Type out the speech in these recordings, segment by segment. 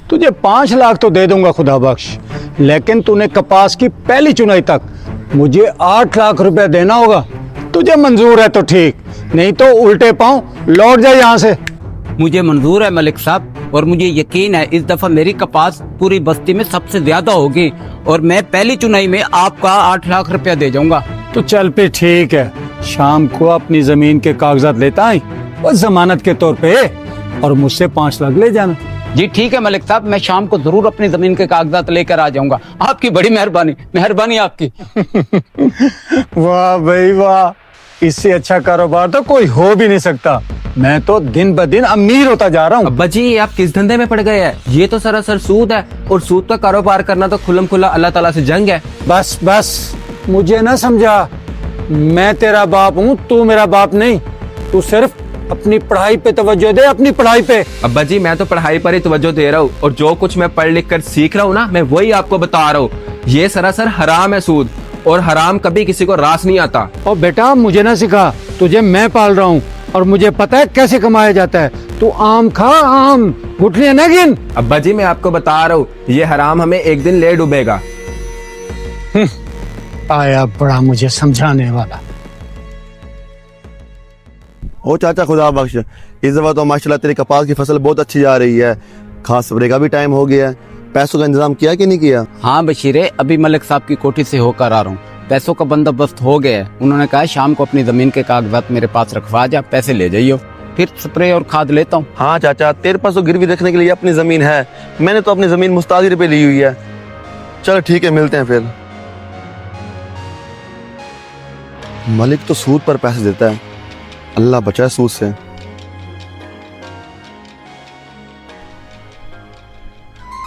तुझे 5 लाख तो दे दूंगा खुदा बख्श, लेकिन तूने कपास की पहली चुनाई तक मुझे 8 लाख रुपए देना होगा। तुझे मंजूर है तो ठीक, नहीं तो उल्टे पांव लौट जा यहाँ से। मुझे मंजूर है मलिक साहब, और मुझे यकीन है इस दफा मेरी कपास पूरी बस्ती में सबसे ज्यादा होगी और मैं पहली चुनाई में आपका 8 लाख रुपया दे जाऊंगा। तो चल पे ठीक है, शाम को अपनी जमीन के कागजात लेता आई और जमानत के तौर पे, और मुझसे 5 लाख ले जाना। जी ठीक है मलिक साहब, मैं शाम को जरूर अपनी जमीन के कागजात लेकर आ जाऊंगा। आपकी बड़ी मेहरबानी, मेहरबानी आपकी। वाह भाई वाह, इससे अच्छा कारोबार तो कोई हो भी नहीं सकता। मैं तो दिन ब दिन अमीर होता जा रहा हूँ। अब्बा जी आप किस धंधे में पड़ गए हैं? ये तो सरासर सूद है, और सूद का कारोबार करना तो खुल्लम खुल्ला अल्लाह ताला से जंग है। बस बस, मुझे ना समझा, मैं तेरा बाप हूँ, तू मेरा बाप नहीं। तू सिर्फ अपनी पढ़ाई पे तवज्जो दे, अपनी पढ़ाई पे। अब्बा जी मैं तो पढ़ाई पर ही तवज्जो दे रहा हूँ, और जो कुछ मैं पढ़ लिख कर सीख रहा हूँ ना, मैं वही आपको बता रहा हूँ। ये सरासर हराम है सूद, और हराम कभी किसी को रास नहीं आता। और बेटा मुझे ना सिखा, तुझे मैं पाल रहा हूँ और मुझे पता है कैसे कमाया जाता है। तू आम खा, आम गुठलियां ना गिन। अब्बा जी मैं आपको बता रहा हूँ, ये हराम हमें एक दिन ले डूबेगा। आया बड़ा मुझे समझाने वाला। ओ चाचा खुदा बख्श, इस दफा तो माशाल्लाह तेरी कपास की फसल बहुत अच्छी जा रही है। खास स्प्रे का भी टाइम हो गया है, पैसों का इंतजाम किया कि नहीं किया? हाँ बशीरे, अभी मलिक साहब की कोठी से होकर आ रहा हूँ। पैसों का बंदोबस्त हो गया है। उन्होंने कहा शाम को अपनी जमीन के कागजात मेरे पास रखवा जा, पैसे ले जाइयो, फिर स्प्रे और खाद लेता हूँ। हाँ चाचा, तेरे पास तो गिरवी रखने के लिए अपनी जमीन है, मैंने तो अपनी जमीन मुस्ताजिर पे ली हुई है। चलो ठीक है, मिलते हैं फिर। मलिक तो सूद पर पैसे देता है, अल्लाह बचाए सूद से।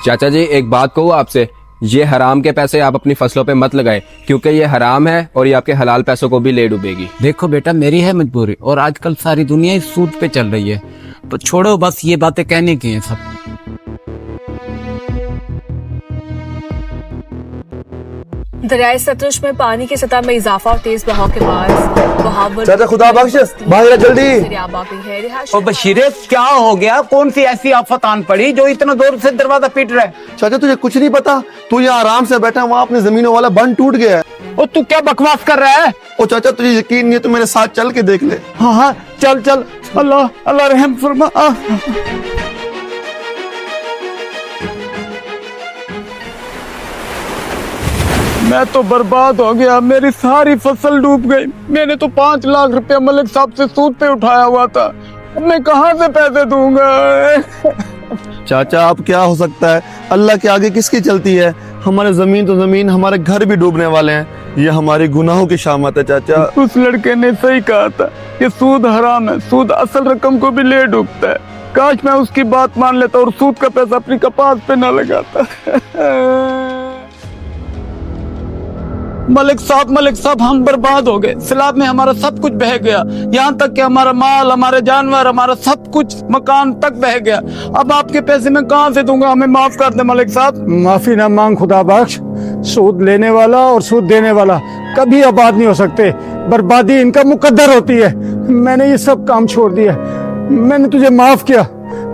चाचा जी एक बात कहूँ आपसे, ये हराम के पैसे आप अपनी फसलों पे मत लगाए, क्योंकि ये हराम है और ये आपके हलाल पैसों को भी ले डूबेगी। देखो बेटा, मेरी है मजबूरी, और आजकल सारी दुनिया इस सूद पे चल रही है, तो छोड़ो, बस ये बातें कहने की हैं सब। दरियाए सतलुज में पानी की सतह में इजाफा और तेज बहाव के बाद चाचा खुदा बख्श, भाग जल्दी। और बशीरे क्या हो गया? कौन सी ऐसी आफत आन पड़ी जो इतना जोर से दरवाजा पीट रहा है? चाचा तुझे कुछ नहीं पता, तू यहाँ आराम से बैठा, वहाँ अपनी जमीनों वाला बंद टूट गया है। और तू क्या बकवास कर रहा है? ओ चाचा तुझे यकीन नहीं है तो मेरे साथ चल के देख ले। हाँ हाँ चल चल, अल्लाह अल्लाह रहम फरमा। मैं तो बर्बाद हो गया, मेरी सारी फसल डूब गई। मैंने तो 5 लाख रुपया मलिक साहब से सूद पे उठाया हुआ था, अब मैं कहाँ से पैसे दूंगा? चाचा अब क्या हो सकता है, अल्लाह के आगे किसकी चलती है। हमारे जमीन तो जमीन, हमारे घर भी डूबने वाले हैं। ये हमारी गुनाहों की शामत है चाचा। उस लड़के ने सही कहा था, ये सूद हराम है, सूद असल रकम को भी ले डूबता है। काश मैं उसकी बात मान लेता और सूद का पैसा अपनी कपास पे न लगाता। मलिक साहब हम बर्बाद हो गए। सैलाब में हमारा सब कुछ बह गया, यहाँ तक कि हमारा माल, हमारे जानवर, हमारा सब कुछ, मकान तक बह गया। अब आपके पैसे मैं कहाँ से दूंगा? हमें माफ कर दे मलिक साहब। माफी ना मांग खुदा बख्श, सूद लेने वाला और सूद देने वाला कभी आबाद नहीं हो सकते, बर्बादी इनका मुकद्दर होती है। मैंने ये सब काम छोड़ दिया, मैंने तुझे माफ किया,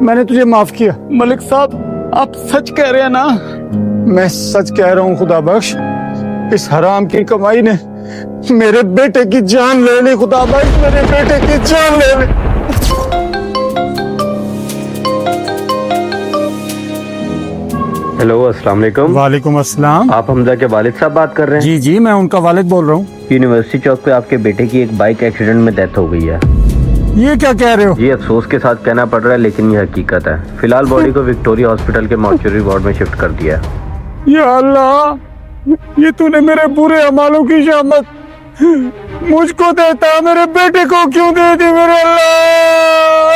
मैंने तुझे माफ किया। मलिक साहब आप सच कह रहे हैं ना? मैं सच कह रहा हूँ खुदा बख्श, इस हराम की कमाई ने मेरे बेटे की जान ले ली। खुदा भाई मेरे बेटे की जान ले ली। हेलो अस्सलाम वालेकुम। वालेकुम अस्सलाम। आप हमजा के वालिद साहब बात कर रहे हैं? जी जी मैं उनका वालिद बोल रहा हूँ। यूनिवर्सिटी चौक पे आपके बेटे की एक बाइक एक्सीडेंट में डेथ हो गई है। ये क्या कह रहे हो? ये अफसोस के साथ कहना पड़ रहा है, लेकिन ये हकीकत है। फिलहाल बॉडी को विक्टोरिया हॉस्पिटल के मॉर्चुरी वार्ड में शिफ्ट कर दिया है। या अल्लाह, ये तूने मेरे बुरे अमालों की शामत मुझको देता, मेरे बेटे को क्यों दे दी मेरे अल्लाह?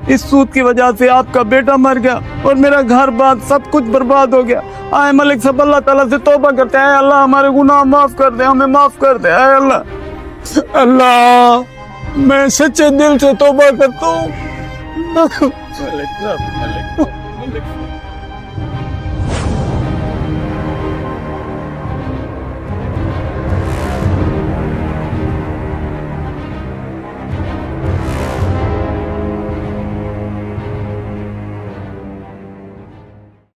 इस सूद की वजह से आपका बेटा मर गया और मेरा घर बार सब कुछ बर्बाद हो गया। आए मलिक सब अल्लाह ताला से तौबा करते हैं, अल्लाह हमारे गुनाह माफ कर दे, हमें माफ कर दे। आए अल्लाह, अल्लाह मैं सच्चे दिल से तौबा करता हूँ।